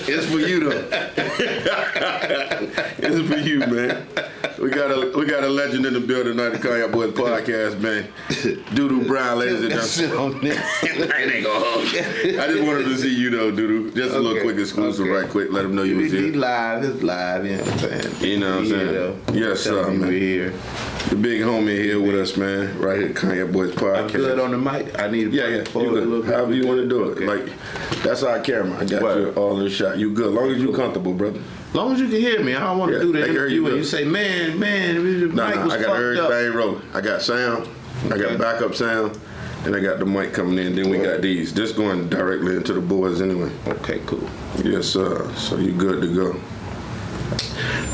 It's for you though. It's for you, man. We got a legend in the building tonight, the Cognac Boyz podcast, man. DoDo Brown, ladies and gentlemen. I ain't gonna hold you. I just wanted to see you though, DoDo. Just a little quick exclusive, right quick. Let them know you was here. It's live, you know what I'm saying? You know what I'm saying? Yes, sir, man. We're here. The big homie here with us, man. Right here, Cognac Boyz podcast. I'm good on the mic. I need to you good. However you want to do it. Okay. Like, that's our camera. I got you all in the shot. You good. Long as you comfortable, brother. Long as you can hear me. I don't want to do the interview and you say, man, the mic was I got everything rolling. I got sound. Okay. I got backup sound. And I got the mic coming in. Then we got these. This going directly into the boys anyway. Okay, cool. Yes, sir. So you good to go.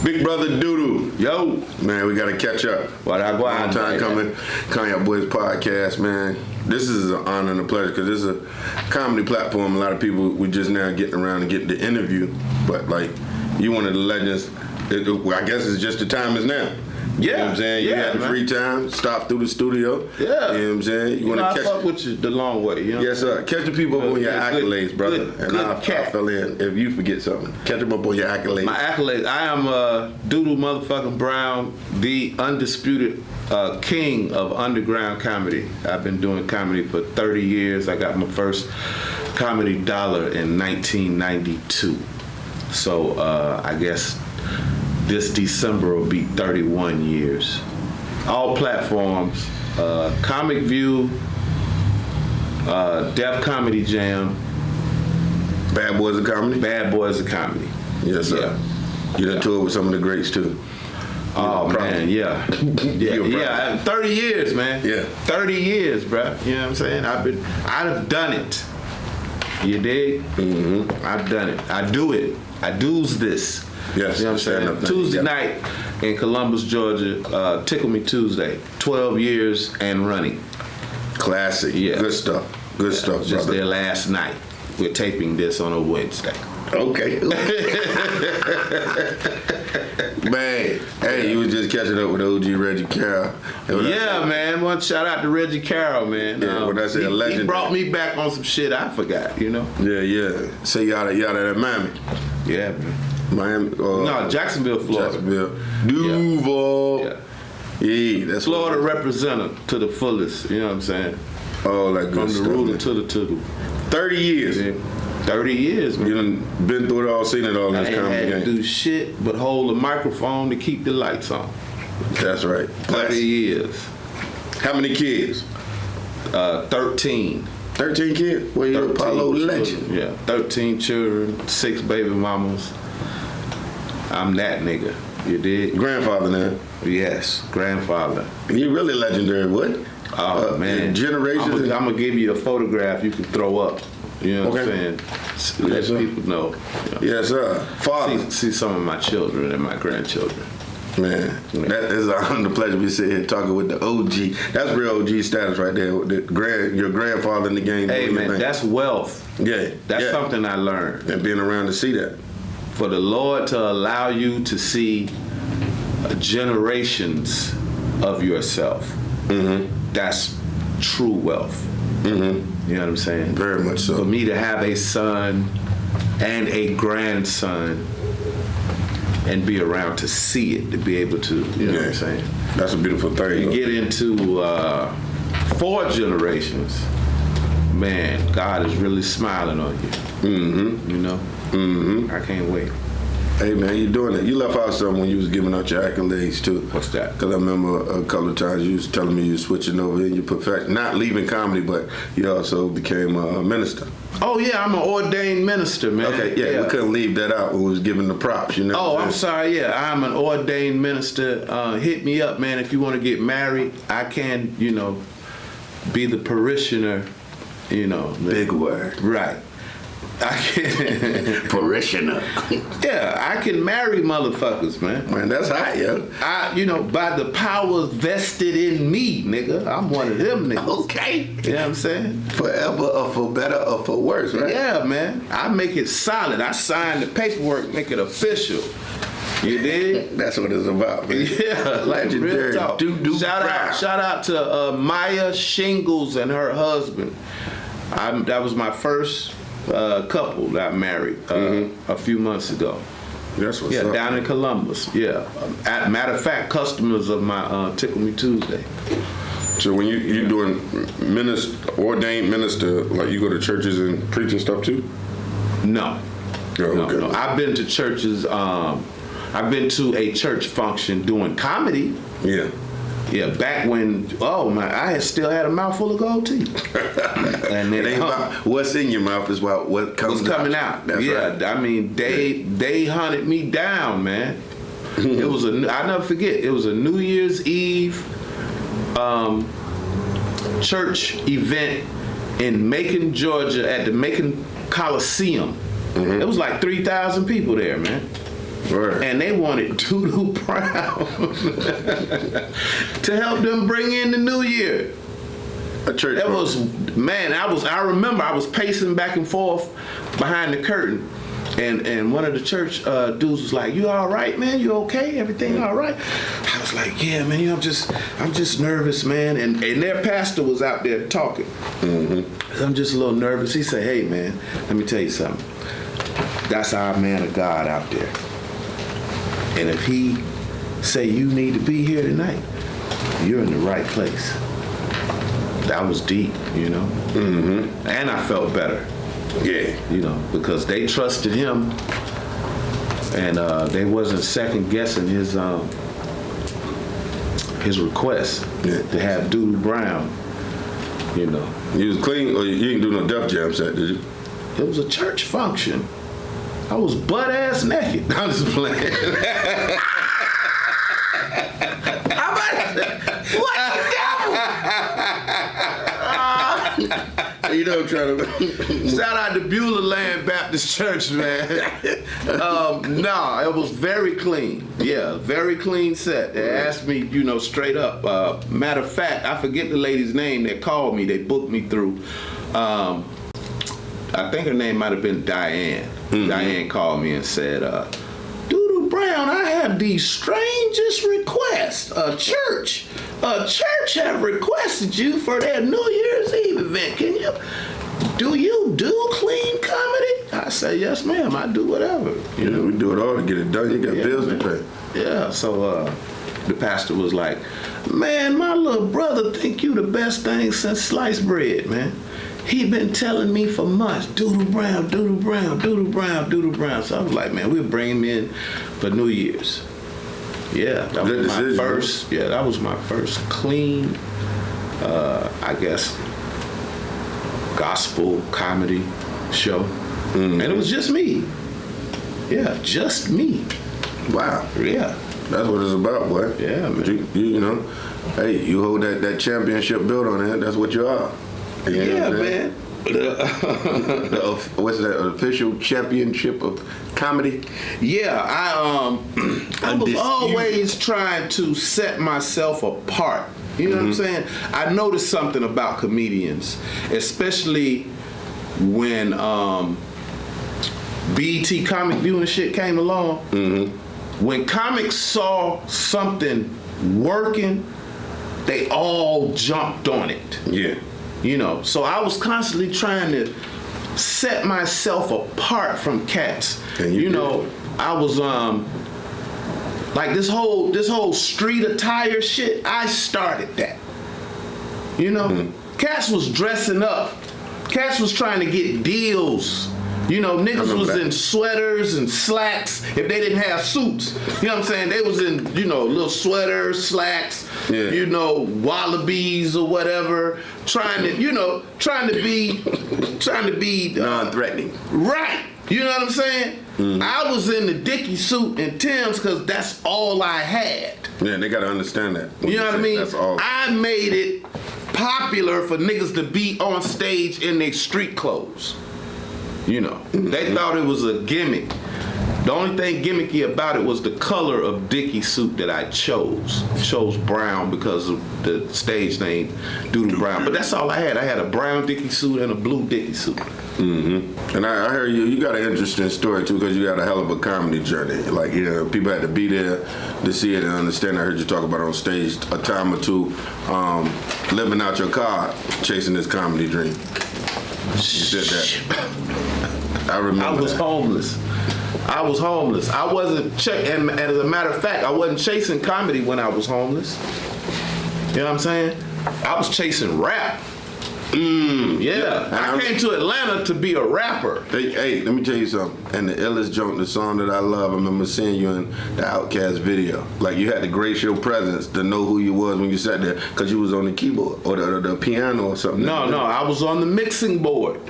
Big brother DoDo. Yo. Man, we got to catch up. Long time coming. Cognac Boyz podcast, man. This is an honor and a pleasure because this is a comedy platform. A lot of people, we just now getting around and getting the interview. But, like, you one of the legends. I guess it's just the time is now. You know what I'm saying? You had the free time, stop through the studio. Yeah. You know what I'm saying? You know, I fuck with you the long way. You know? Yes, sir. Catch the people up on your accolades, brother. Good I fell in. If you forget something, catch them up on your accolades. My accolades. I am DoDo motherfucking Brown, the undisputed king of underground comedy. I've been doing comedy for 30 years. I got my first comedy dollar in 1992. So I guess this December will be 31 years. All platforms, Comic View, Def Comedy Jam. Bad Boys of Comedy? Bad Boys of Comedy. Yes, sir. Yeah. You done toured with some of the greats, too. Oh, man, yeah. Yeah, 30 years, man. Yeah. 30 years, bro. You know what I'm saying? I've done it. You dig? Mm-hmm. I've done it. I do it. I do's this. Yes. You know what I'm saying? Tuesday night in Columbus, Georgia, Tickle Me Tuesday. 12 years and running. Classic. Yeah. Good stuff. Good stuff, just brother. there last night. We're taping this on a Wednesday. Okay. Man, hey, you was just catching up with OG Reggie Carroll. Yeah, man. One shout out to Reggie Carroll, man. Yeah, when I say a legend. He brought me back on some shit I forgot, you know? Yeah. Say y'all at Miami. Yeah, man. Miami. No, Jacksonville, Florida. Duval. Yeah, that's Florida representative to the fullest, you know what I'm saying? Oh, that good stuff. From the ruler to the tutor. 30 years. Yeah. 30 years, man. You done been through it all, seen it all in this comedy game. I ain't had to do shit but hold a microphone to keep the lights on. That's right. 30 years. How many kids? 13. 13 kids? Well, you're Apollo legend. Yeah, 13 children, 6 baby mamas. I'm that nigga. You did? Grandfather now? Yes, grandfather. You really legendary, what? Oh, man. Generations? I'm going to give you a photograph you can throw up. You know what I'm saying? Let people know. You know. Yes, sir. Father. See some of my children and my grandchildren. Man, that is an honor and pleasure to be sitting here talking with the OG. That's real OG status right there. Your grandfather in the game. Hey, man, that's wealth. Yeah. That's something I learned. And being around to see that. For the Lord to allow you to see generations of yourself, that's true wealth. Mm-hmm. You know what I'm saying? Very much so. For me to have a son and a grandson and be around to see it, to be able to, you know what I'm saying? That's a beautiful thing. You get into 4 generations, man, God is really smiling on you. Mm-hmm. You know? Mm-hmm. I can't wait. Hey, man, you doing it. You left out something when you was giving out your accolades, too. What's that? Because I remember a couple of times you was telling me you were switching over and you perfect, not leaving comedy, but you also became a minister. Oh, yeah, I'm an ordained minister, man. Okay, yeah, we couldn't leave that out when we was giving the props, you know? Oh, I'm sorry, yeah, I'm an ordained minister. Hit me up, man, if you want to get married. I can, you know, be the parishioner, you know. Big word. Right. I can parishioner. Yeah, I can marry motherfuckers, man. Man, that's hot, yo. You know, by the powers vested in me, nigga. I'm one of them niggas. Okay. You know what I'm saying? Forever or for better or for worse, right? Yeah, man. I make it solid. I sign the paperwork, make it official. You did? That's what it's about, man. Yeah, like real talk. Shout out to Maya Shingles and her husband. That was my first couple got married a few months ago. That's what's up. Down in Columbus. Yeah. Matter of fact, customers of my Tickle Me Tuesday. So when you doing ordained minister, like you go to churches and preach and stuff too? No. Oh, okay. No. I've been to churches. I've been to a church function doing comedy. Yeah. Yeah, back when, I still had a mouthful of gold teeth. And It ain't about what's in your mouth, it's about what comes coming out. That's right. I mean, they hunted me down, man. It was I never forget. It was a New Year's Eve church event in Macon, Georgia, at the Macon Coliseum. It was like 3,000 people there, man. Right. And they wanted DoDo Brown to help them bring in the new year. A church. That was, man, I remember I was pacing back and forth behind the curtain. And one of the church dudes was like, "You all right, man? You okay? Everything all right?" I was like, "Yeah, man. I'm just nervous, man." And their pastor was out there talking. I'm just a little nervous. He said, "Hey, man, let me tell you something. That's our man of God out there. And if he say you need to be here tonight, you're in the right place." That was deep, you know. And I felt better. Yeah. You know, because they trusted him, and they wasn't second guessing his request to have DoDo Brown. You know, You was clean, or you didn't do no Def Jam set, did you? it was a church function. I was butt ass naked. I'm just playing. You know, I'm trying to. Shout out to Beulah Land Baptist Church, man. No, it was very clean. Yeah, very clean set. They asked me, you know, straight up. Matter of fact, I forget the lady's name that called me. They booked me through. I think her name might have been Diane. Diane called me and said, "DoDo Brown, I have the strangest request. A church have requested you for their New Year's Eve event. Do you do clean comedy?" I said, "Yes, ma'am. I do whatever." You know, we do it all to get it done. You got bills to pay. Yeah. So the pastor was like, "Man, my little brother think you the best thing since sliced bread, man. He been telling me for months, DoDo Brown, DoDo Brown, DoDo Brown, DoDo Brown." So I was like, "Man, we'll bring him in for New Year's." Yeah, that was my first. Yeah, that was my first clean, I guess, gospel comedy show, and it was just me. Yeah, just me. Wow. Yeah, That's what it's about, boy. Yeah, man. But you know, hey, you hold that championship belt on there. That's what you are. You know yeah, what I'm saying? man. What's that? Official championship of comedy? Yeah, I was always trying to set myself apart. You know what I'm saying? I noticed something about comedians, especially when BET comic viewing shit came along. When comics saw something working, they all jumped on it. Yeah. You know, so I was constantly trying to set myself apart from cats. And you know, I was like this whole street attire shit. I started that. You know, cats was dressing up. Cats was trying to get deals. You know, niggas was in sweaters and slacks if they didn't have suits. You know what I'm saying? They was in, you know, little sweaters, slacks, you know, wallabies or whatever, trying to be non-threatening. Right. You know what I'm saying? I was in the Dickie suit and Tim's because that's all I had. Yeah, they gotta understand that. You know what I mean? That's all. I made it popular for niggas to be on stage in their street clothes. You know, they thought it was a gimmick. The only thing gimmicky about it was the color of Dickie suit that I chose. Chose brown because of the stage name DoDo Brown. But that's all I had. I had a brown Dickie suit and a blue Dickie suit. And I heard you got an interesting story too, because you had a hell of a comedy journey. Like, you know, people had to be there to see it and understand. I heard you talk about it on stage a time or two, living out your car, chasing this comedy dream. You said that. I remember. I was homeless. I wasn't and as a matter of fact, I wasn't chasing comedy when I was homeless. You know what I'm saying? I was chasing rap. Yeah. I came to Atlanta to be a rapper. Hey, let me tell you something. And the illest joint, the song that I love, I remember seeing you in the Outkast video. Like, you had to grace your presence to know who you was when you sat there, because you was on the keyboard or the piano or something. No, I was on the mixing board.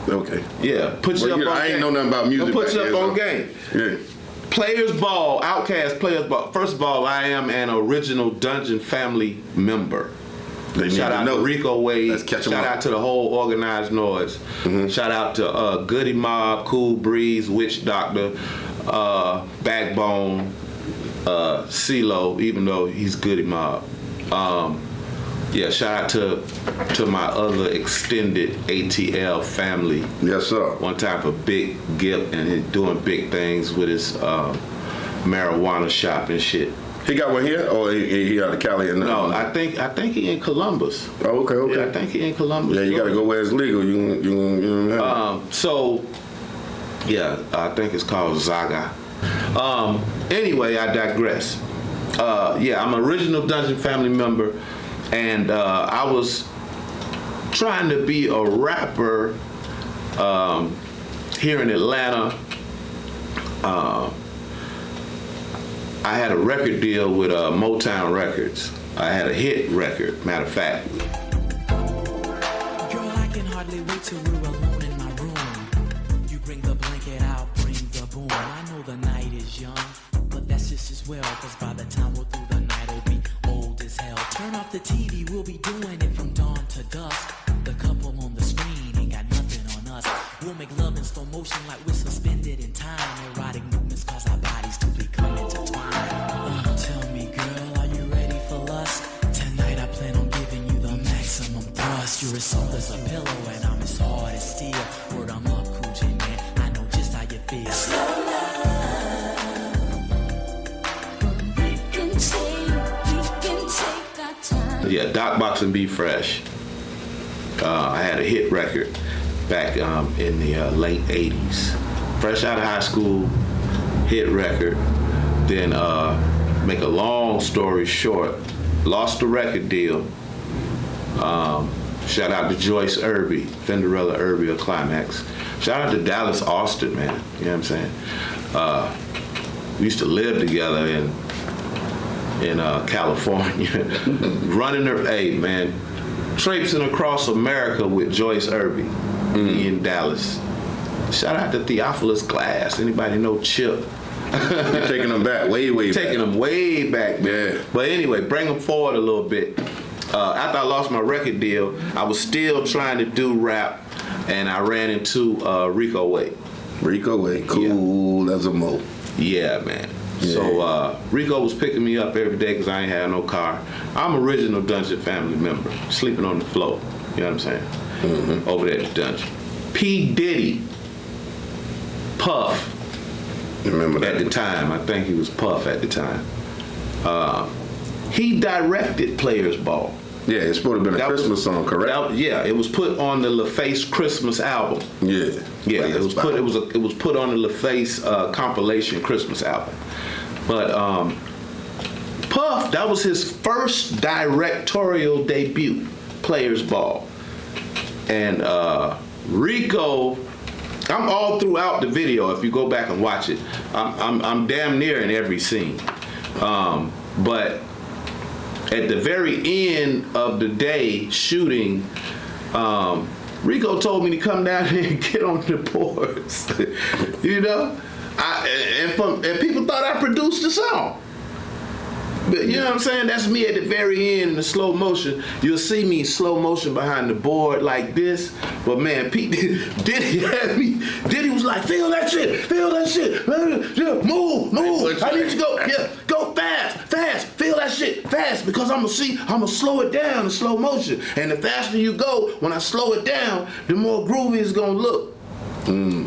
Okay. Yeah, put you up on I game. ain't know nothing about music. Put you up on game. Yeah. Players Ball, Outkast Players Ball. First of all, I am an original Dungeon family member. Shout out to Rico Wade. Shout out to the whole Organized Noise. Mm-hmm. Shout out to Goody Mob, Cool Breeze, Witch Doctor, Backbone, CeeLo, even though he's Goody Mob. Shout out to my other extended ATL family. Yes, sir. One time for Big Gip, and he's doing big things with his marijuana shop and shit. He got one here, or he out of Cali? No, I think he in Columbus. Oh, okay. Yeah, I think he in Columbus. Yeah, you got to go where it's legal. You know I think it's called Zaga. Anyway, I digress. I'm an original Dungeon family member, and I was trying to be a rapper here in Atlanta. I had a record deal with Motown Records. I had a hit record, matter of fact. Girl, I can hardly wait till we're alone in my room. You bring the blanket, I'll bring the boom. I know the night is young, but that's just as well, cause by the time we're through the night, we'll be old as hell. Turn off the TV, we'll be doing it from dawn to dusk. The couple on the screen ain't got nothing on us. We'll make love in slow motion like we're suspended in time. Erotic movements cause our bodies to become intertwined. Tell me, girl, are you ready for lust? Tonight I plan on giving you the maximum thrust. You're as soft as a pillow and I'm as hard as steel. Word, I'm up, Cool J, man. I know just how you feel. Slow love, we can take our time. Yeah, Doc Box and Be Fresh. I had a hit record back in the late 80s. Fresh out of high school, hit record. Then, make a long story short, lost the record deal. Shout out to Joyce Irby, Fenderella Irby of Climax. Shout out to Dallas Austin, man. You know what I'm saying? We used to live together in California. Running her, hey man, traipsing across America with Joyce Irby in Dallas. Shout out to Theophilus Glass. Anybody know Chip? You're taking them back, way back. Taking them way back, man. Yeah. But anyway, bring them forward a little bit. After I lost my record deal, I was still trying to do rap, and I ran into Rico Wade. Rico Wade, cool as a mo. Yeah, man. Yeah. So Rico was picking me up every day because I ain't had no car. I'm original Dungeon family member, sleeping on the floor. You know what I'm saying? Mm-hmm. Over there at the Dungeon. P. Diddy, Puff. Remember that? At the time, I think he was Puff at the time. He directed Players Ball. Yeah, it's supposed to have been a Christmas song, correct? It was put on the LaFace Christmas album. Yeah, it was put on the LaFace compilation Christmas album. But Puff, that was his first directorial debut, Players Ball, and Rico. I'm all throughout the video. If you go back and watch it, I'm damn near in every scene. But at the very end of the day shooting, Rico told me to come down here and get on the boards. You know, and people thought I produced the song. But you know what I'm saying? That's me at the very end in the slow motion. You'll see me slow motion behind the board like this. But man, Pete Diddy had me. Diddy was like, feel that shit. Move. I need you to go. Yeah, go fast. Feel that shit fast because I'm gonna slow it down in slow motion. And the faster you go, when I slow it down, the more groovy it's gonna look.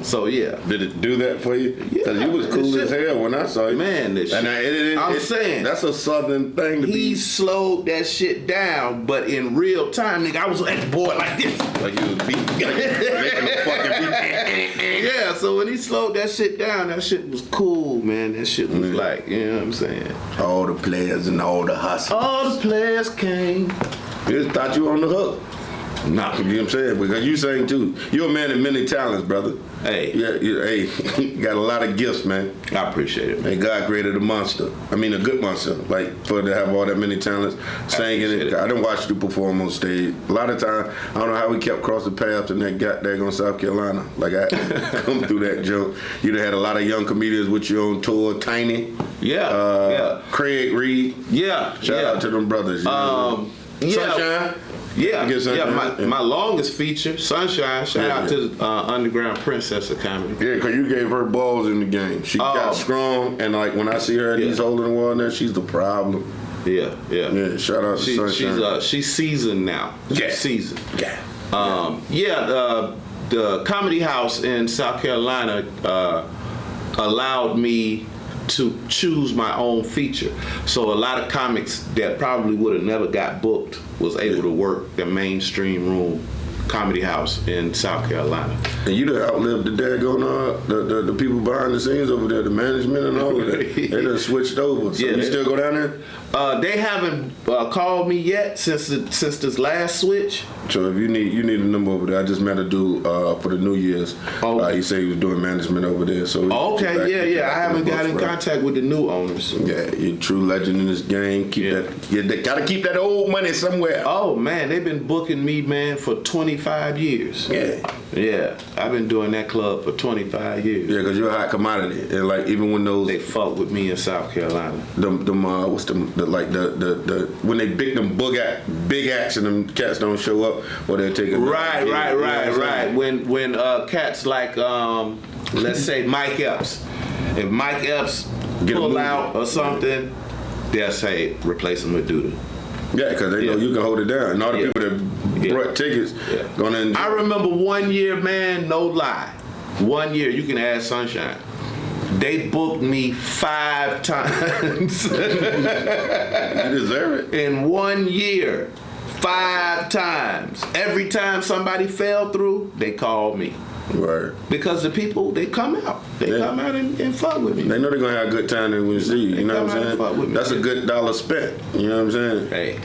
So yeah. Did it do that for you? Because Yeah, you was cool as hell when I saw you. Man, this shit. I'm saying that's a southern thing to he be. slowed that shit down, but in real time, nigga, I was at the board like this. Like you was beating, like making a fucking beat. Yeah, so when he slowed that shit down, that shit was cool, man. That shit was like, you know what I'm saying? All the players and all the hustlers. All the players came. You just thought you were on the hook. Nah. You know what I'm saying? Because you sing too. You're a man of many talents, brother. Hey. Yeah, hey, you got a lot of gifts, man. I appreciate it, man. And God created a monster. I mean, a good monster. Like, for to have all that many talents, singing. I didn't watch you perform on stage. A lot of times, I don't know how we kept crossing paths and that got there on South Carolina. Like, I come through that joke. You done had a lot of young comedians with you on tour. Tiny. Yeah. Craig Reed. Yeah. Shout out to them brothers. You know? Sunshine. My longest feature, Sunshine. Shout out to the Underground Princess of Comedy. Yeah, because you gave her balls in the game. She got strong, and like when I see her at these holding the wall there, she's the problem. Yeah. Shout out to Sunshine. She's seasoned now. She's seasoned. Yeah. The Comedy House in South Carolina allowed me to choose my own feature. So a lot of comics that probably would have never got booked was able to work the mainstream room Comedy House in South Carolina. And you done outlived the daggone the people behind the scenes over there, the management and all of that. They done switched over. So you still go down there? They haven't called me yet since this last switch. So if you need a number over there, I just met a dude for the New Year's. He said he was doing management over there. So I haven't got in contact with the new owners. Yeah, you're a true legend in this game. They gotta keep that old money somewhere. Oh man, they've been booking me, man, for 25 years. Yeah, I've been doing that club for 25 years. Yeah, because you're a hot commodity, and like even when they fuck with me in South Carolina. When they pick them big acts and them cats don't show up, or they're taking right. When cats like let's say Mike Epps, if Mike Epps pull out or something, they'll say replace him with DoDo. Yeah, because they know you can hold it down. And all the people that brought tickets going in. I remember one year, man, no lie. 1 year, you can ask Sunshine. They booked me 5 times. You deserve it. In 1 year, 5 times. Every time somebody fell through, they called me. Right. Because the people, they come out. They come out and fuck with me. They know they're going to have a good time when you see you. You know what I'm saying? That's a good dollar spent. You know what I'm saying? Hey.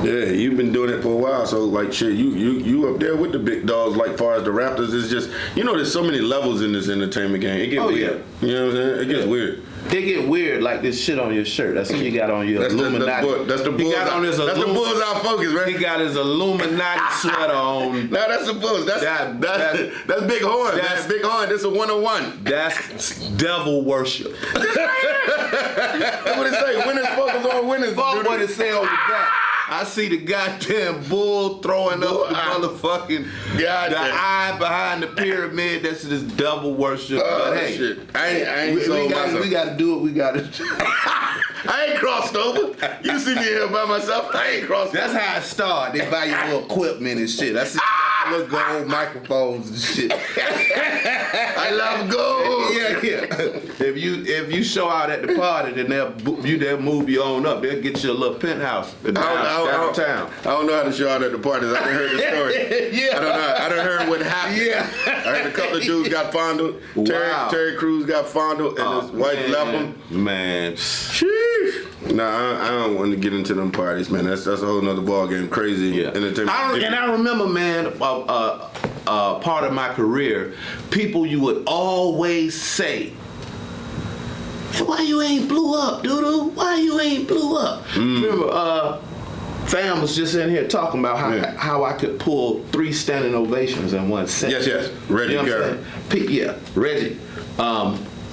Yeah, you've been doing it for a while, so like shit, you up there with the big dogs. Like far as the Raptors, it's just there's so many levels in this entertainment game. It gets weird. You know what I'm saying? It gets weird. They get weird like this shit on your shirt. That's what you got on your Illuminati. That's the bullseye focus, right? He got his Illuminati sweater on. No, that's the bulls. That's Big Horn. That's Big Horn. This is a 101. That's devil worship. That's what it say. Winners focus on winners. Fuck what it say on your back. I see the goddamn bull throwing up the motherfucking the eye behind the pyramid. That's just devil worship. But hey, shit. I ain't sold myself. We gotta do what we gotta do. I ain't crossed over. You see me here by myself. I ain't crossed over. That's how it started. They buy you little equipment and shit. That's little gold microphones and shit. I love gold. Yeah. If you show out at the party, then they'll move you on up. They'll get you a little penthouse downtown. I don't know how to show out at the parties. I done heard the story. Yeah. I done heard what happened. Yeah. I heard a couple of dudes got fondled. Wow. Terry Crews got fondled, and his wife left him. Man. Sheesh. Nah, I don't want to get into them parties, man. That's a whole nother ball game. Crazy entertainment. I remember, man, part of my career, people you would always say, why you ain't blew up, DoDo? Why you ain't blew up? Remember, Fam was just in here talking about how I could pull 3 standing ovations in one set. Yes. Reggie, you know Reggie.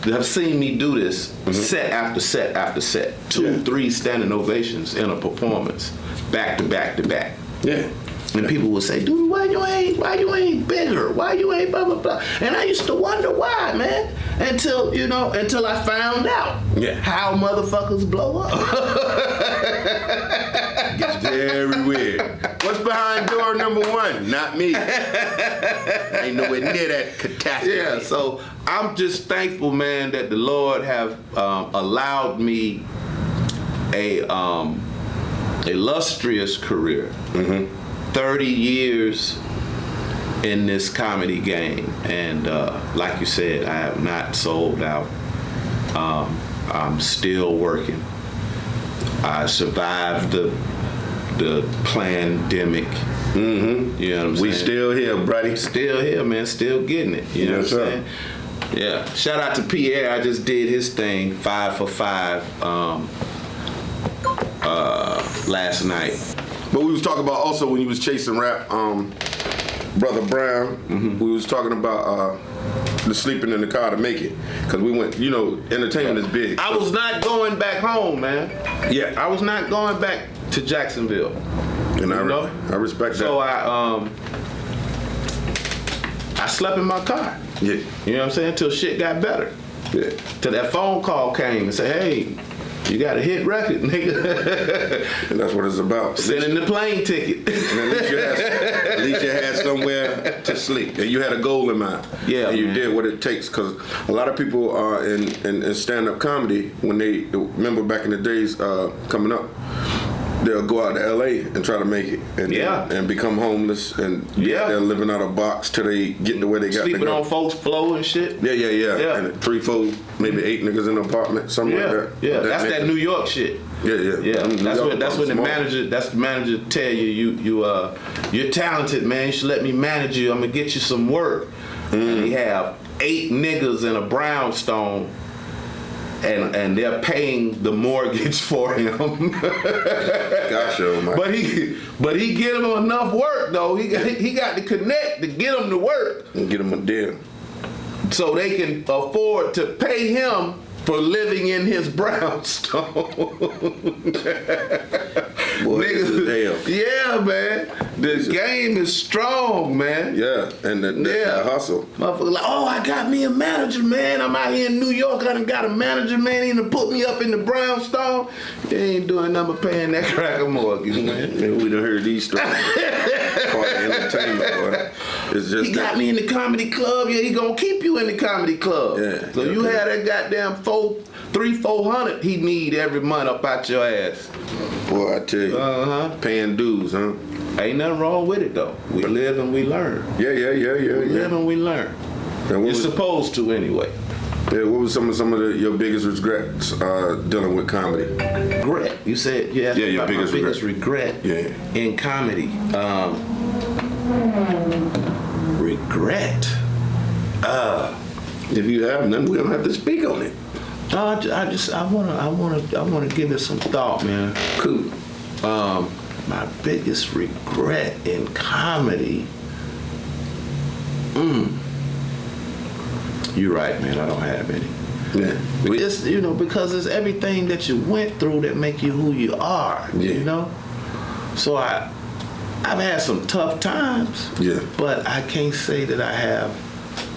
Have seen me do this set after set after set. 2-3 standing ovations in a performance, back to back to back. Yeah. And people would say, dude, why you ain't bigger? Why you ain't blah blah blah? And I used to wonder why, man. Until I found out how motherfuckers blow up. Gets very weird. What's behind door number 1? Not me. Ain't nowhere near that catastrophe. Yeah, so I'm just thankful, man, that the Lord have allowed me a illustrious career. 30 years in this comedy game, and like you said, I have not sold out. I'm still working. I survived the pandemic. You know what I'm saying? We still here, buddy. Still here, man. Still getting it. You know what I'm saying? Yeah. Shout out to Pierre. I just did his thing, 5 for 5, last night. But we was talking about also when you was chasing rap, Brother Brown. We was talking about the sleeping in the car to make it, because we went. You know, entertainment is big. I was not going back home, man. Yeah, I was not going back to Jacksonville. And I respect that. So I slept in my car. Yeah. You know what I'm saying? Till shit got better. Yeah. Till that phone call came and said, hey, you got a hit record, nigga. And that's what it's about. Sending the plane ticket. And at least you had somewhere to sleep. And you had a goal in mind. Yeah. And you did what it takes. Because a lot of people are in stand-up comedy, when they remember back in the days coming up, they'll go out to LA and try to make it, and become homeless, and they're living out of a box till they get to where they got Sleeping to go. on folks' floor and shit. Yeah. And 3, 4, maybe 8 niggas in an apartment, something like that. Yeah, that's that New York shit. Yeah. That's when the manager tell you're talented, man. You should let me manage you. I'm gonna get you some work. And he have 8 niggas in a brownstone. And they're paying the mortgage for him. Gotcha, man. But he get him enough work though. He got to connect to get him to work. And get him a deal. So they can afford to pay him for living in his brownstone. Boy, Niggas, damn. yeah, man. The game is strong, man. Yeah, and the hustle. Motherfucker like, oh, I got me a manager, man. I'm out here in New York. I done got a manager, man. He done put me up in the brownstone. They ain't doing nothing but paying that cracker mortgage, man. Man, we done heard these stories. Part of entertainment, boy. It's just he got me in the comedy club. Yeah, he gonna keep you in the comedy club. Yeah. So you had that goddamn $400 he need every month up out your ass. Boy, I tell you. Paying dues, huh? Ain't nothing wrong with it though. We live and we learn. Yeah. We live and we learn. You're supposed to anyway. Yeah, what was some of your biggest regrets dealing with comedy? Regret. You said your biggest regret in comedy. Regret. If you have none, we don't have to speak on it. No, I wanna give it some thought, man. Cool. My biggest regret in comedy. You're right, man. I don't have any. Yeah. It's, because it's everything that you went through that make you who you are. Yeah. You know. So I've had some tough times. Yeah. But I can't say that I have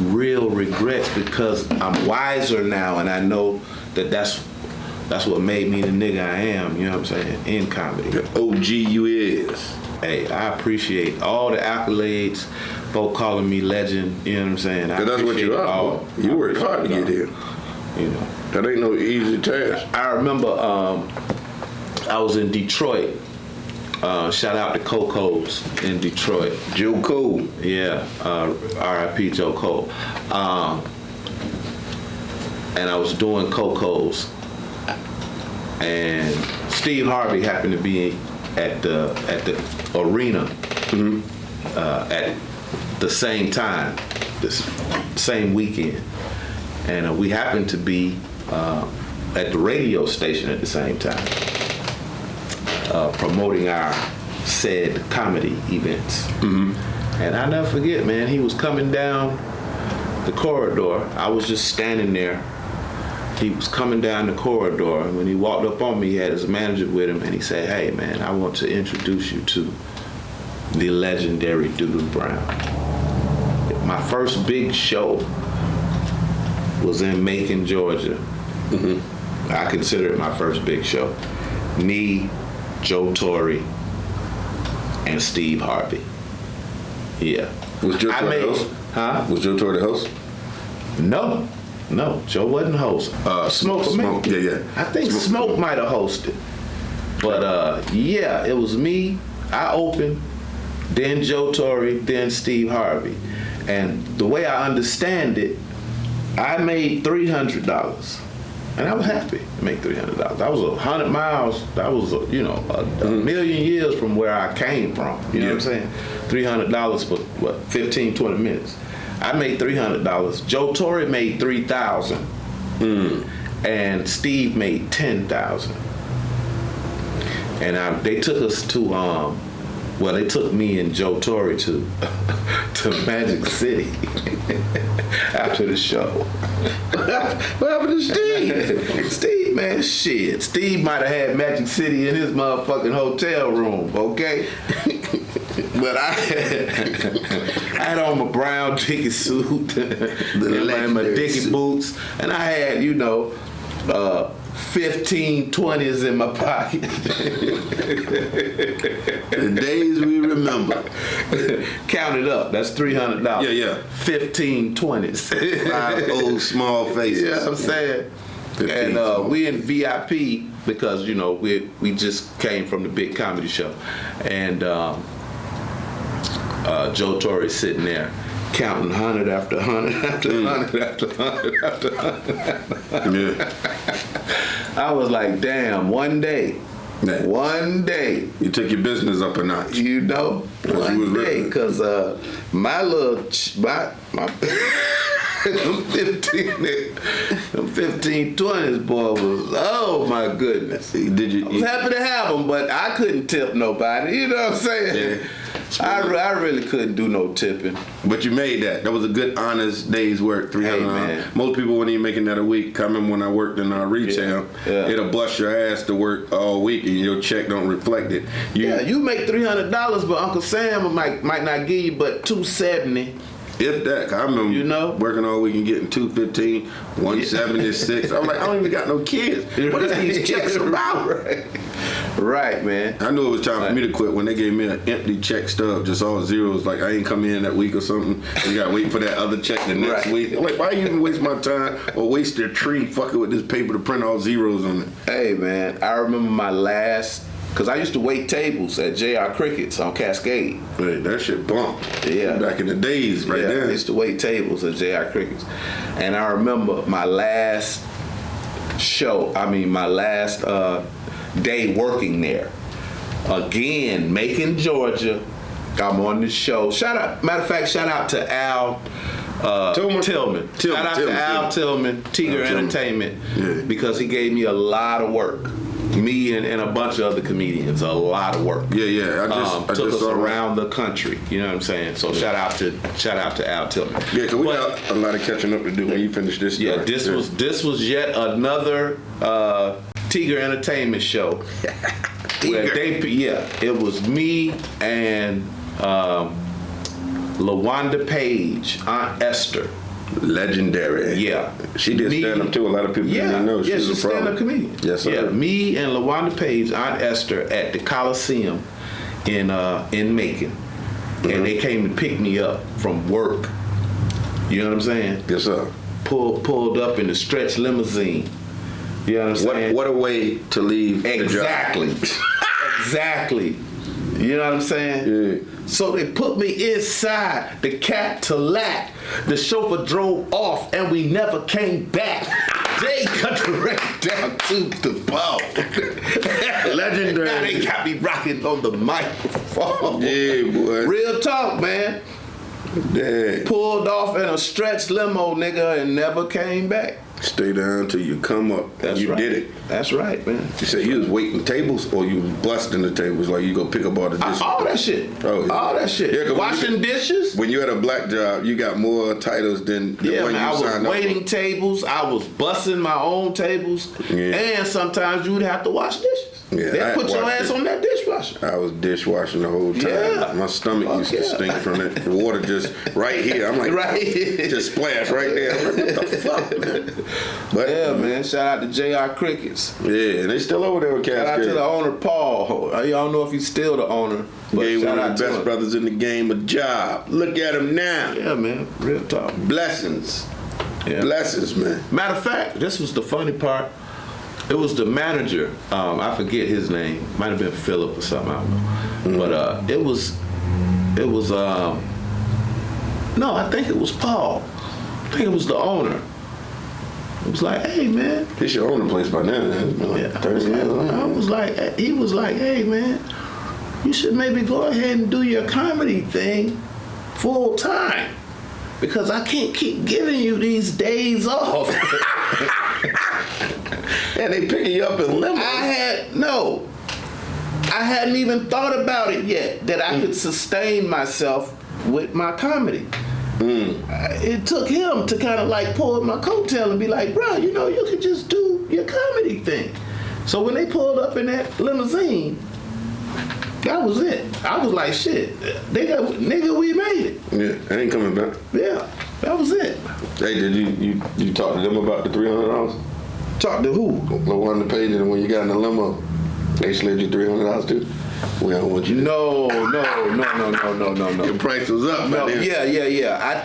real regrets, because I'm wiser now, and I know that that's what made me the nigga I am, you know what I'm saying, in comedy. The OG you is. Hey, I appreciate all the accolades, folk calling me legend, you know what I'm saying. That's what you are. You worked hard to get here. You know. That ain't no easy task. I remember I was in Detroit. Shout out to Coco's in Detroit. Joe Cole. Yeah, R.I.P. Joe Cole. And I was doing Coco's, and Steve Harvey happened to be at the arena at the same time, this same weekend, and we happened to be at the radio station at the same time, promoting our said comedy events. And I'll never forget, man, he was coming down the corridor. I was just standing there. He was coming down the corridor, and when he walked up on me, he had his manager with him, and he said, hey, man, I want to introduce you to the legendary DoDo Brown. My first big show was in Macon, Georgia. I consider it my first big show. Me, Joe Torre, and Steve Harvey. Yeah. Was Joe Torre the host? Huh? Was Joe Torre the host? No, Joe wasn't the host. Smoke, yeah. I think Smoke might have hosted. But yeah, it was me. I opened, then Joe Torre, then Steve Harvey. And the way I understand it, I made $300. And I was happy to make $300. That was 100 miles. That was, a million years from where I came from. You know what I'm saying? $300 for, 15, 20 minutes. I made $300. Joe Torre made $3,000. And Steve made $10,000. And they took us to, they took me and Joe Torre to Magic City after the show. What happened to Steve? Steve, man, shit. Steve might have had Magic City in his motherfucking hotel room, okay? But I had on my brown Dickie suit and my Dickie boots, and I had, 15 20s in my pocket. The days we remember. Count it up. That's $300. Yeah. 15 20s. 5 old small faces. You know what I'm saying? And we in VIP because, we just came from the big comedy show. And Joe Torre sitting there counting 100 after 100 after 100 after 100 after 100. Yeah. I was like, damn, one day, you took your business up a notch. one day, because my them 15 20s, boy, was, oh my goodness. I was happy to have them, but I couldn't tip nobody. You know what I'm saying? Yeah. I really couldn't do no tipping. But you made that. That was a good, honest day's work. $300. Hey, man. Most people weren't even making that a week. I remember when I worked in retail, it'll bust your ass to work all week and your check don't reflect it. You make $300, but Uncle Sam might not give you but $270. If that, I remember working all week and getting $215, $176. I'm like, I don't even got no kids. What is these checks about? Right, man. I knew it was time for me to quit when they gave me an empty check stub, just all zeros. Like I ain't come in that week or something. You got to wait for that other check the next week. I'm like, why you even waste my time or waste their tree fucking with this paper to print all zeros on it? Hey, man, I remember my last. Because I used to wait tables at JR Crickets on Cascade. Hey, that shit bumped. Yeah. Back in the days, right there. I used to wait tables at JR Crickets. And I remember my last day working there. Again, Macon, Georgia. I'm on the show. Matter of fact, shout out to Al Tillman. Shout out to Al Tillman, Tiger Entertainment, because he gave me a lot of work. Me and a bunch of other comedians, a lot of work. Yeah. I took just us around the country. You know what I'm saying? So shout out to Al Tillman. Yeah, because we got a lot of catching up to do when you finish this story. Yeah, this was yet another Tiger Entertainment show. Where it was me and LaWanda Page, Aunt Esther. Legendary. Yeah. She did stand up too. A lot of people didn't know she was a stand-up comedian. Yes, sir. Yeah, me and LaWanda Page, Aunt Esther, at the Coliseum in Macon. And they came to pick me up from work. You know what I'm saying? Yes, sir. Pulled up in the stretch limousine. You know what I'm saying? What a way to leave Exactly. the job. Exactly. You know what I'm saying? Yeah. So they put me inside the Cadillac. The chauffeur drove off and we never came back. They cut the record down to the bone. Legendary. Now they got me rocking on the microphone. Yeah, boy. Real talk, man. Yeah. Pulled off in a stretch limo, nigga, and never came back. Stay down till you come up. That's you right. did it. That's right, man. You said you was waiting tables or you was busting the tables like you go pick up all the dishes? All that shit. Oh, yeah. All that shit. Yeah, washing dishes. When you had a black job, you got more titles than the one you I was signed up waiting for. tables. I was busting my own tables. Yeah. And sometimes you would have to wash dishes. Yeah, They put your ass on that dishwasher. I was dishwashing the whole time. Yeah. My stomach used to stink from it. The water just right here. I'm like, Right here. just splash right there. I'm like, what the fuck, man? But Yeah, man. Shout out to J.R. Crickets. yeah, and they still over there with Shout out to the Cascade. owner, Paul. I don't know if he's still the owner. But Gave shout one out of the to best him. brothers in the game a job. Look at him now. Yeah, man. Real talk. Blessings. Yeah. Blessings, man. Matter of fact, this was the funny part. It was the manager. I forget his name. Might have been Philip or something. I don't know. But it was. No, I think it was Paul. I think it was the owner. It was like, hey man. He should own the place by now. Man. It's been like 30 years. He was like, hey man, you should maybe go ahead and do your comedy thing full time. Because I can't keep giving you these days off. Yeah, they picking you up in limo. I hadn't even thought about it yet, that I could sustain myself with my comedy. It took him to kind of like pull my coattail and be like, bro, you know, you could just do your comedy thing. So when they pulled up in that limousine, that was it. I was like, shit, nigga, we made it. Yeah, I ain't coming back. Yeah, that was it. Hey, did you talk to them about the $300? Talk to who? LaWanda paid it, and when you got in the limo, they slid you $300 too. We don't want you. No. Your price was up, No, man. yeah. I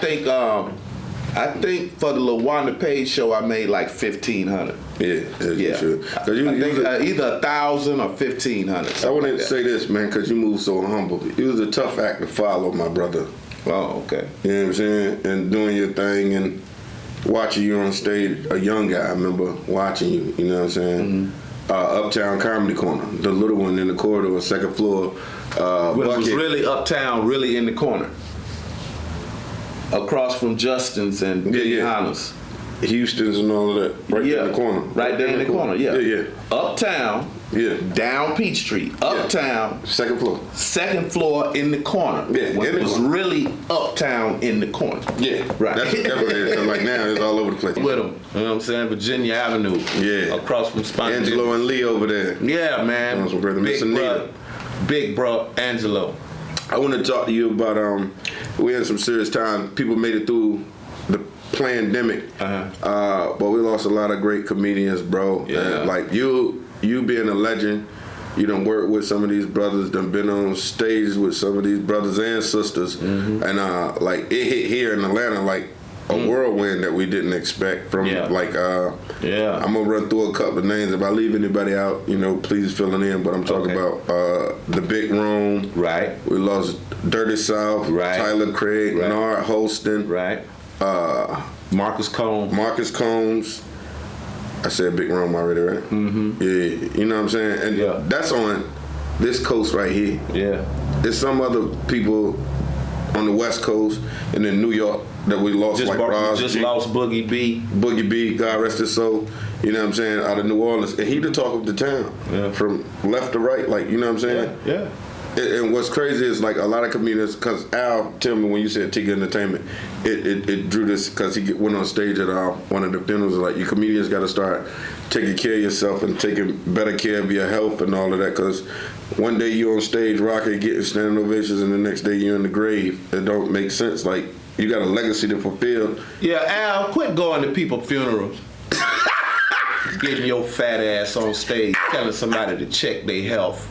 think for the LaWanda Page show, I made like $1,500. Yeah. Sure. I think either 1,000 or 1,500. I want to say this, man, because you move so humble. It was a tough act to follow, my brother. Oh, okay. You know what I'm saying? And doing your thing and watching you on stage, a young guy, I remember watching you, you know what I'm saying? Uptown Comedy Corner, the little one in the corridor, second floor. Well, it was bucket. really uptown, really in the corner. Across from Justin's and Hanna's. Houston's and all of that, right there in the corner. Right there in the corner, yeah. Yeah. Uptown, down Peachtree, uptown, Second floor. second floor in the corner. Yeah, in It the was corner. really uptown in the corner. Yeah, Right. That's what it is. 'Cause like now, it's all over the place. With them, you know what I'm saying? Virginia Avenue. Yeah. Across from Spontaneous. Angelo and Lee over there. Yeah, man. Those were brother, Miss Anita. Big bro, Angelo. I want to talk to you about we had some serious time. People made it through the pandemic, but we lost a lot of great comedians, bro. Yeah. And like you being a legend, you done worked with some of these brothers, done been on stage with some of these brothers and sisters, and like it hit here in Atlanta like a whirlwind that we didn't expect from I'm gonna run through a couple of names. If I leave anybody out, you know, please fill it in. But I'm talking about the Big Room. Right. We lost Dirty South. Right. Tyler Craig. Right. Nard Holston. Right. Marcus Combs. I said Big Room already, right? Mm-hmm. Yeah. You know what I'm saying? And that's on this coast right here. Yeah. There's some other people on the West Coast and in New York that we lost, Just like Roz. lost Boogie B. Boogie B, God rest his soul, you know what I'm saying, out of New Orleans. And he the talk of the town, from left to right, like, you know what I'm saying? Yeah. And what's crazy is, like, a lot of comedians, because Al, tell me when you said Tigger Entertainment, it drew this, because he went on stage at one of the funerals, like, you comedians got to start taking care of yourself and taking better care of your health and all of that, because one day you on stage rocking, getting standing ovations, and the next day you're in the grave. It don't make sense. Like, you got a legacy to fulfill. Yeah, Al, quit going to people's funerals. Getting your fat ass on stage, telling somebody to check their health.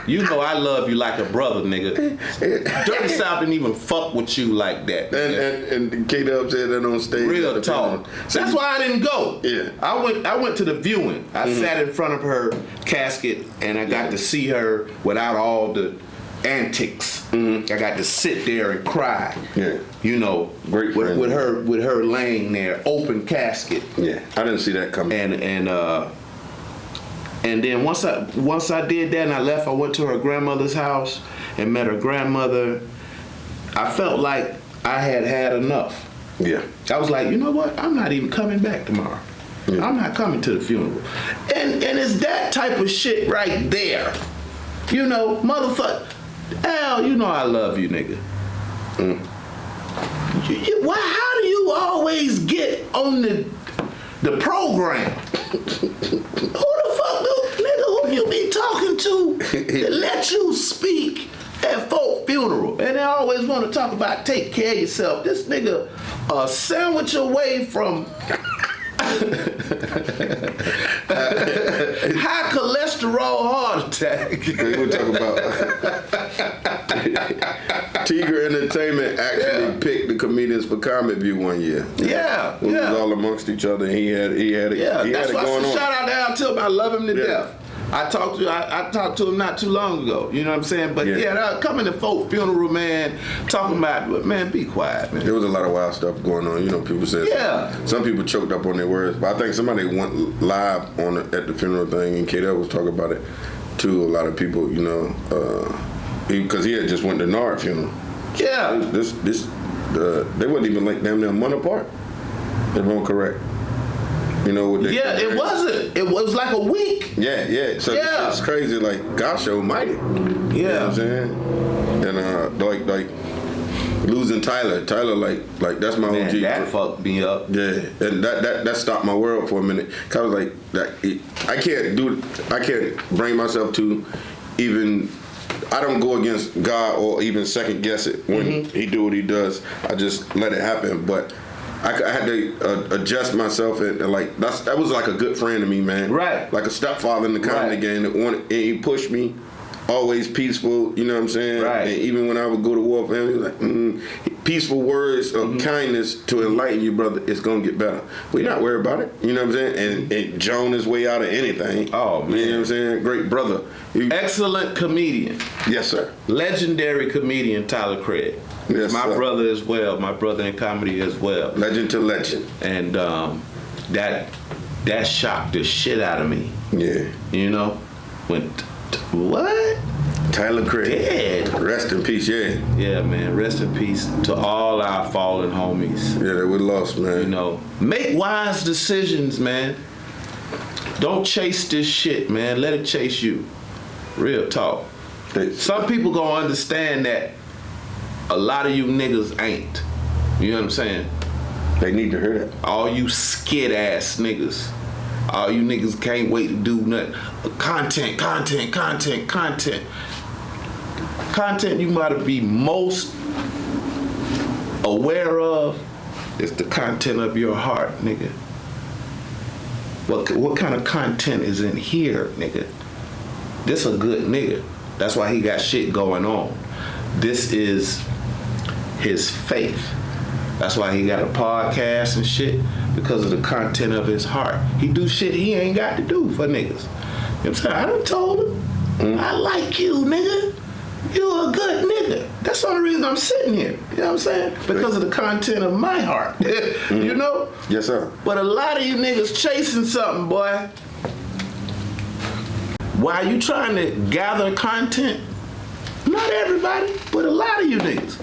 You know I love you like a brother, nigga. Dirty South didn't even fuck with you like that. And K-Dub said that on stage. Real talk. So That's why I didn't go. Yeah. I went to the viewing. I sat in front of her casket and I got to see her without all the antics. I got to sit there and cry. Yeah. You know, Great with her laying there, open casket. Yeah, I didn't see that coming. And then once I did that and I left, I went to her grandmother's house and met her grandmother. I felt like I had enough. Yeah. I was like, you know what? I'm not even coming back tomorrow. Yeah. I'm not coming to the funeral. And it's that type of shit right there. You know, motherfucker. Al, you know I love you, nigga. How do you always get on the program? Who the fuck, nigga? Who folk you be talking to that let you speak at folk funeral? And they always want to talk about take care of yourself. This nigga a sandwich away from high cholesterol heart attack. We were talking about Tiger Entertainment actually picked the comedians for Comic View one year. Yeah, we was all amongst each other. And he had it. Yeah, he that's had it why going I on. shout out to Al Tillman. I love him to death. I talked to him not too long ago. You know what I'm saying? But coming to folk funeral, man, talking about, man, be quiet, man. There was a lot of wild stuff going on. You know, people said some people choked up on their words, but I think somebody went live on it at the funeral thing, and KDL was talking about it too. A lot of people, you know, because he had just went to Nard funeral. Yeah. They wasn't even like damn near a month apart. If I'm correct. You know what they it wasn't. It was like a week. Yeah. So it's crazy. Like, gosh almighty. Yeah. You know what I'm saying? And like losing Tyler, like that's my OG. That fucked me up. Yeah, and that stopped my world for a minute. Cause I was like, I can't bring myself to even. I don't go against God or even second guess it when he do what he does. I just let it happen. But I had to adjust myself and like that was like a good friend to me, man. Right. Like a stepfather in the comedy game that and he pushed me. Always peaceful, you know what I'm saying? Right. And even when I would go to war for him, he was like, peaceful words of kindness to enlighten you, brother. It's gonna get better. We're not worried about it. You know what I'm saying? And Joan is way out of anything. Oh, man. You know what I'm saying? Great brother. Excellent comedian. Yes, sir. Legendary comedian Tyler Craig. Yes, my sir. brother as well. My brother in comedy as well. Legend to legend. And that shocked the shit out of me. Yeah. You know? What? Tyler Craig. Dead. Rest in peace, yeah. Yeah, man. Rest in peace to all our fallen homies. Yeah, that we lost, man. You know, make wise decisions, man. Don't chase this shit, man. Let it chase you. Real talk. Some people gonna understand that a lot of you niggas ain't. You know what I'm saying? They need to hear that. All you skid ass niggas. All you niggas can't wait to do nothing. Content. Content you gotta be most aware of is the content of your heart, nigga. What kind of content is in here, nigga? This a good nigga. That's why he got shit going on. This is his faith. That's why he got a podcast and shit, because of the content of his heart. He do shit he ain't got to do for niggas. You know what I'm saying? I done told him, I like you, nigga. You a good nigga. That's the only reason I'm sitting here. You know what I'm saying? Because of the content of my heart. You know? Yes, sir. But a lot of you niggas chasing something, boy. While you trying to gather content, not everybody, but a lot of you niggas.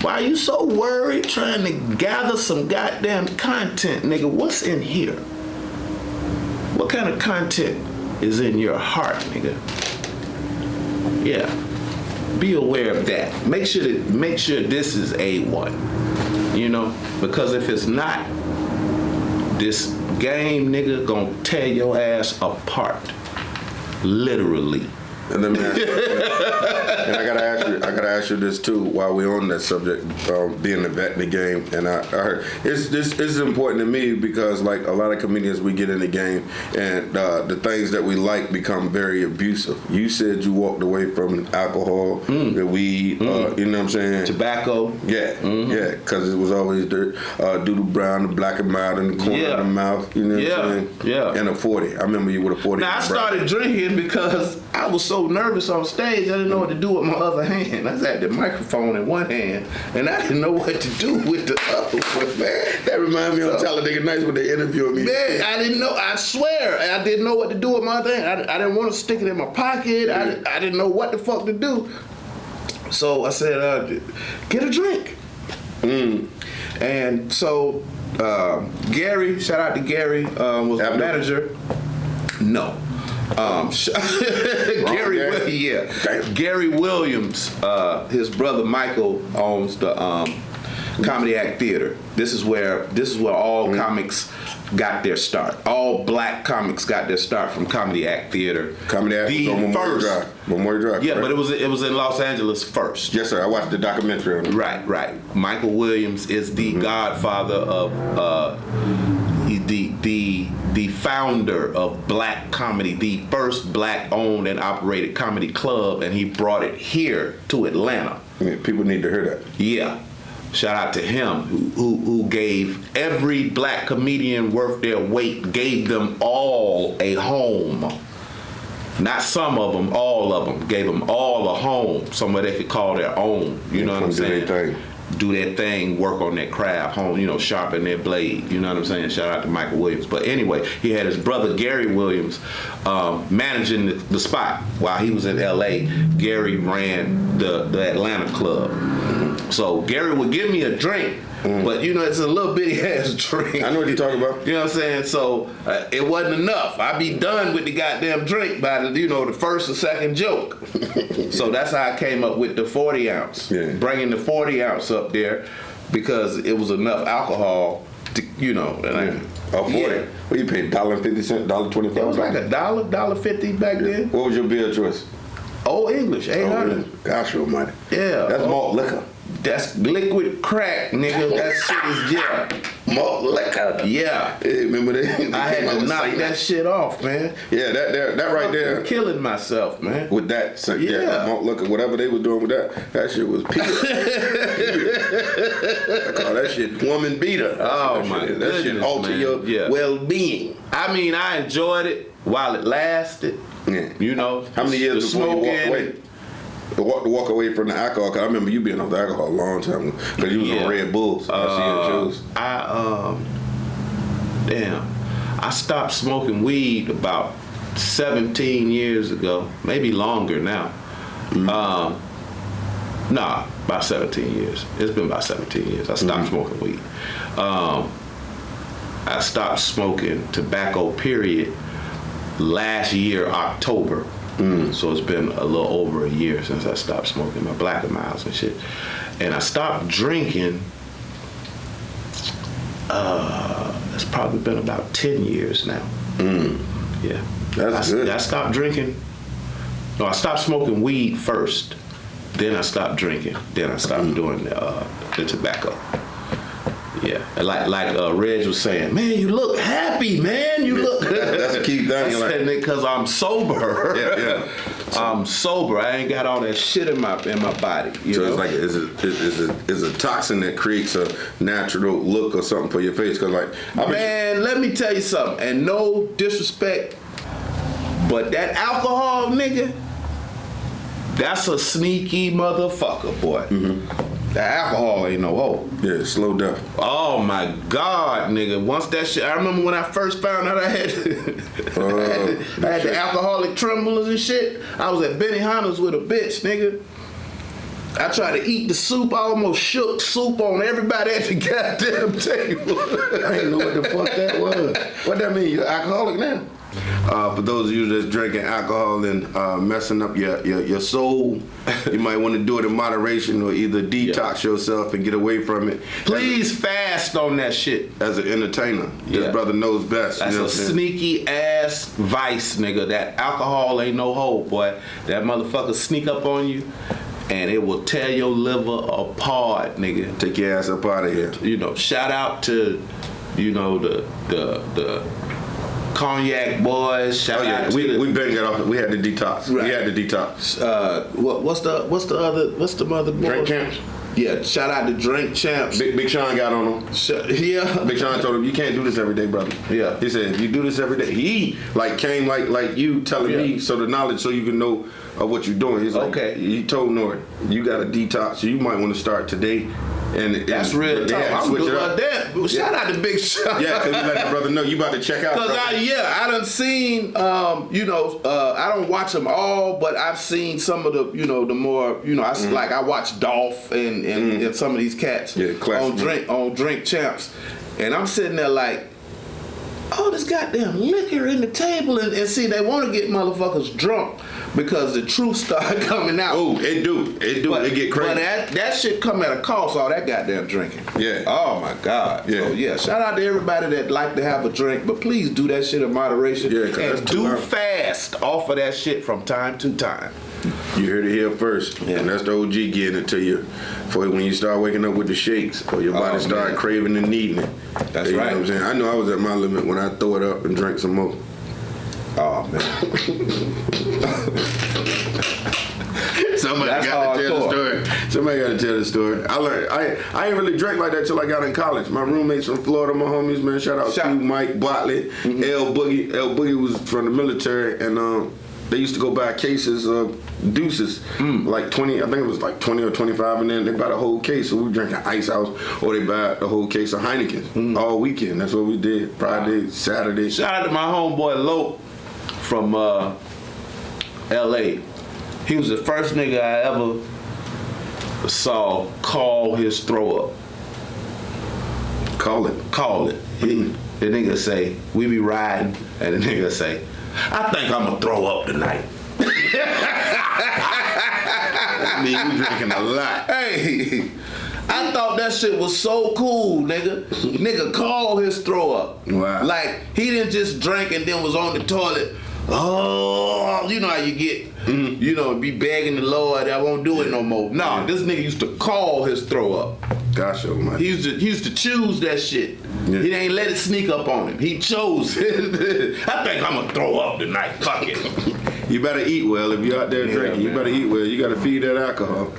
Why you so worried trying to gather some goddamn content, nigga? What's in here? What kind of content is in your heart, nigga? Yeah. Be aware of that. Make sure this is A1. You know? Because if it's not, this game, nigga, gonna tear your ass apart. Literally. And let me ask you, and I gotta ask you this too. While we're on that subject, being a vet in the game, and I heard it's important to me because like a lot of comedians, we get in the game, and the things that we like become very abusive. You said you walked away from alcohol, the weed, you know what I'm saying? Tobacco. Yeah, yeah, because it was always dirt, doodle brown, the black and mild in the corner of the mouth. You know what I'm saying? Yeah. And a 40. I remember you with a 40. Now I started drinking because I was so nervous on stage, I didn't know what to do with my other hand. I had the microphone in one hand, and I didn't know what to do with the other one, man. That reminds me of Talladega Nights when they interviewed me. Man, I didn't know. I swear, I didn't know what to do with my thing. I didn't want to stick it in my pocket. I didn't know what the fuck to do. So I said, get a drink. And so Gary, shout out to Gary, was the manager. No. Gary Williams, his brother Michael owns the Comedy Act Theater. This is where all comics got their start. All black comics got their start from Comedy Act Theater. Comedy Act was on Memorial Drive. Memorial Drive. Yeah, right? but it was in Los Angeles first. Yes, sir. I watched the documentary on it. Right. Michael Williams is the godfather of the founder of black comedy, the first black owned and operated comedy club, and he brought it here to Atlanta. Yeah, people need to hear that. Yeah. Shout out to him who gave every black comedian worth their weight, gave them all a home. Not some of them, all of them. Gave them all a home, somewhere they could call their own. You know what I'm saying? Do their thing, work on their craft, home, sharpen their blade. You know what I'm saying? Shout out to Michael Williams. But anyway, he had his brother Gary Williams managing the spot while he was in LA. Gary ran the Atlanta club. So Gary would give me a drink, but it's a little bitty ass drink. I know what you're talking about. You know what I'm saying? So it wasn't enough. I'd be done with the goddamn drink by the first or second joke. So that's how I came up with the 40 ounce. Yeah. Bringing the 40 ounce up there because it was enough alcohol to, and Oh, 40. Yeah. What you paid? $1.50, $1.25? It was like $1.50 back then. What was your beer choice? Old English, 800. Gosh almighty. Yeah. That's malt liquor. That's liquid crack, nigga. That shit is Malt liquor. Yeah. Hey, remember that? I had to knock that shit off, man. Yeah, that right there. I'm killing myself, man. With that, so Yeah. malt liquor, whatever they was doing with that shit was pure. I call that shit woman beater. Oh, that my shit, goodness, that shit alter man. your Yeah. well-being. I mean, I enjoyed it while it lasted. Yeah. How many years before you walked away? To walk away from the alcohol, because I remember you being off the alcohol a long time ago, because you was on Red Bulls. I stopped smoking weed about 17 years ago, maybe longer now. About 17 years. It's been about 17 years. I stopped smoking weed. I stopped smoking tobacco, period, last year, October. So it's been a little over a year since I stopped smoking my Black and Milds and shit. And I stopped drinking, it's probably been about 10 years now. Yeah. That's good. I stopped drinking. No, I stopped smoking weed first. Then I stopped drinking. Then I stopped doing the tobacco. Yeah, like Reg was saying, man, you look happy, man. You look. That's a key thing. I said, because I'm sober. Yeah. I'm sober. I ain't got all that shit in my body. You know? It's a toxin that creates a natural look or something for your face. Cause man, let me tell you something. And no disrespect, but that alcohol, nigga, that's a sneaky motherfucker, boy. The alcohol ain't no hoe. Yeah, slow down. Oh my God, nigga. Once that shit, I remember when I first found out I had the alcoholic tremblers and shit. I was at Benihana's with a bitch, nigga. I tried to eat the soup. I almost shook soup on everybody at the goddamn table. I didn't know what the fuck that was. What that mean? You're alcoholic now? For those of you that's drinking alcohol and messing up your soul, you might want to do it in moderation or either detox yourself and get away from it. Please fast on that shit. As an entertainer, this brother knows best. That's a sneaky ass vice, nigga. That alcohol ain't no hoe, boy. That motherfucker sneak up on you and it will tear your liver apart, nigga. Take your ass up out of here. Shout out to, the Cognac boys. Shout out to we been got off. We had the detox. Right. We had the detox. What's the mother boy? Drink Champs. Yeah, shout out to Drink Champs. Big Sean got on him. Yeah. Big Sean told him, you can't do this every day, brother. Yeah. He said, if you do this every day, he came like you telling me, so the knowledge so you can know what you're doing. He's like, okay. He told Nori, you got a detox, so you might want to start today. And that's real talk. I'm doing that. Well, shout out to Big Sean. Yeah, because you let the brother know you about to check out. Because I done seen, I don't watch them all, but I've seen some of the, the more, I watch Dolph and some of these cats on Drink Champs, and I'm sitting there like, oh, this goddamn liquor in the table, and see, they want to get motherfuckers drunk, because the truth started coming out. Oh, it do. It get crazy. But that shit come at a cost, all that goddamn drinking. Yeah. Oh my God. Yeah. So yeah, shout out to everybody that like to have a drink, but please do that shit in moderation. Yeah, 'cause and that's too do loud. fast off of that shit from time to time. You heard it here first. Yeah. And that's the OG getting it to you. For when you start waking up with the shakes, or your body start man. craving and needing it. That's You know right. what I'm saying? I know I was at my limit when I throw it up and drink some more. Oh man. Somebody That's got to tell the hardcore. story. Somebody got to tell the story. I learned. I ain't really drank like that till I got in college. My roommates from Florida, my homies, man. Shout out to Mike Botley, L Boogie. L Boogie was from the military, and they used to go buy cases of Deuces, like 20. I think it was like 20 or 25, and then they buy the whole case. So we drinking Ice House, or they buy the whole case of Heineken all weekend. That's what we did. Friday, Saturday. Shout out to my homeboy Lope from LA. He was the first nigga I ever saw call his throw up. Call it. Call it. The nigga say, we be riding, and the nigga say, I think I'm gonna throw up tonight. I mean, you drinking a lot. Hey, I thought that shit was so cool, nigga. Nigga called his throw up. Wow. Like, he didn't just drink and then was on the toilet. Oh, you know how you get, you know, be begging the Lord, I won't do it no more. Nah, this nigga used to call his throw up. Gosh, oh my. He used to choose that shit. Yeah. He ain't let it sneak up on him. He chose it. I think I'm gonna throw up tonight. Fuck it. You better eat well. If you're out there drinking, you man. better eat well. You got to feed that alcohol.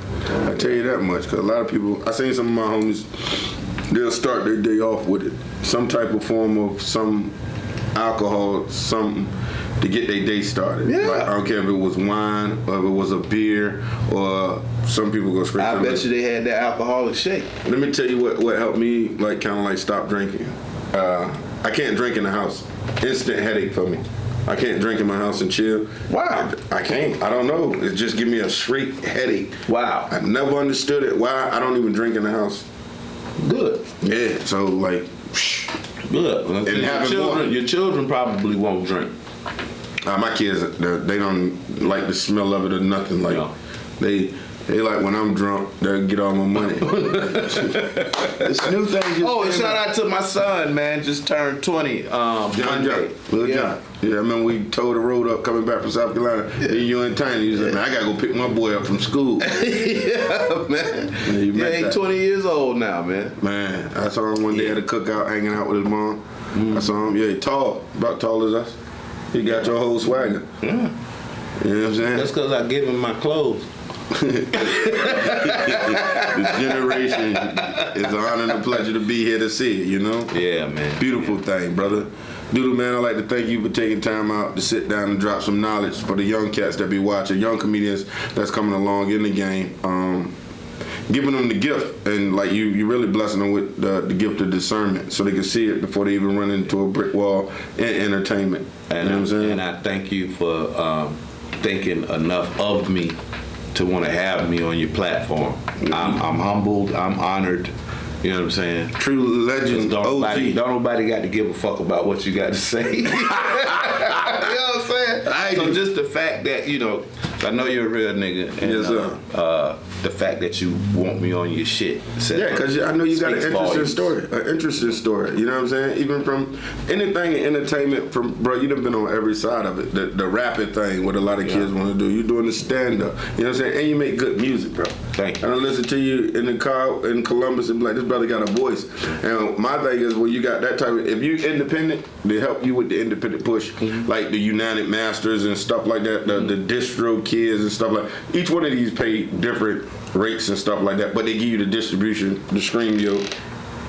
I tell you that much, because a lot of people, I seen some of my homies, they'll start their day off with it. Some type of form of some alcohol, something to get their day started. Yeah. Like, I don't care if it was wine, or if it was a beer, or some people go straight I to bet you they had that alcoholic shake. Let me tell you what helped me, like, kind of like stop drinking. I can't drink in the house. Instant headache for me. I can't drink in my house and chill. Wow. I can't. I don't know. It just give me a straight headache. Wow. I never understood it. Why I don't even drink in the house. Good. Yeah. So like, Good. And having Your children probably won't drink. my kids, they don't like the smell of it or nothing. Like No. they like when I'm drunk, they'll get all my money. This new thing just Oh, and came shout out. out to my son, man. Just turned 20. John Monday. Lil John. Yeah, I remember we towed the road up coming back from South Carolina. And you and Tiny, he said, man, I gotta go pick my boy up from school. Yeah, man. Yeah, you Yeah, met ain't that. 20 years old now, man. Man, I saw him one day at a cookout hanging out with his mom. I saw him, yeah, he tall, about tall as us. He got your whole swagger. Yeah. You know what I'm saying? That's because I give him my clothes. This generation, it's an honor and a pleasure to be here to see it, you know? Yeah, man. Beautiful thing, brother. DoDo, man, I'd like to thank you for taking time out to sit down and drop some knowledge for the young cats that be watching, young comedians that's coming along in the game. Giving them the gift, and like you really blessing them with the gift of discernment so they can see it before they even run into a brick wall in entertainment. And, you know what I'm saying? and I thank you for thinking enough of me to want to have me on your platform. I'm humbled. I'm honored. You know what I'm saying? True legend, Don't OG. nobody got to give a fuck about what you got to say. You know what I'm saying? So just the fact that, you know, I know you're a real nigga. And, Yes, sir. The fact that you want me on your shit. Yeah, because I know you got an speaks interesting volumes. story. An interesting story. You know what I'm saying? Even from anything in entertainment, bro, you done been on every side of it. The rapping thing, what a lot of kids want to do. You're doing the stand-up. You know what I'm saying? And you make good music, bro. Thank you. And I listen to you in the car in Columbus and be like, this brother got a voice. And my thing is, when you got that type of, if you independent, they help you with the independent push. Like the United Masters and stuff like that, the distro kids and stuff like that. Each one of these pay different rates and stuff like that, but they give you the distribution to stream your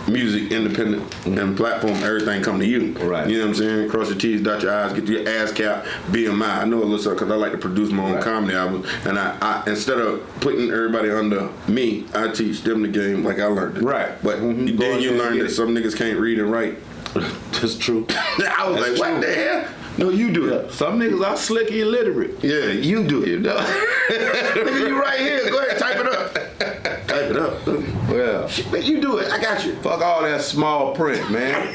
music independent and platform, everything come to you. Right. You know what I'm saying? Cross your T's, dot your I's, get your ass cap, BMI. I know a little something because I like to produce my own comedy albums, and I instead of putting everybody under me, I teach them the game like I learned it. Right. But then you learn that some niggas can't read and write. That's true. I was That's like, what true. the hell? No, you do it. Some niggas are slick illiterate. Yeah, you do it. You know? Nigga, you right here. Go ahead, type it up. Type it up. Well, Man, you do it. I got you. fuck all that small print, man.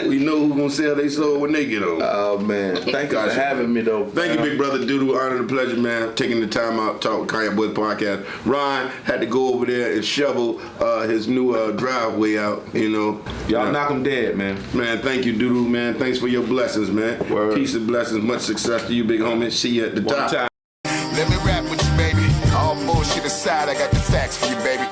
We know who's gonna sell their soul when they get old. Oh man, thank you for having me though. Thank you, big brother DoDo. Honor and pleasure, man. Taking the time out to talk with Cognac Boyz podcast. Ryan had to go over there and shovel his new driveway out. You know, Y'all knock him dead, man. Man, thank you, DoDo, man. Thanks for your blessings, man. Word. Peace and blessings. Much success to you, big homie. See you at the One top. time. Let me rap with you, baby. All bullshit aside, I got the facts for you, baby.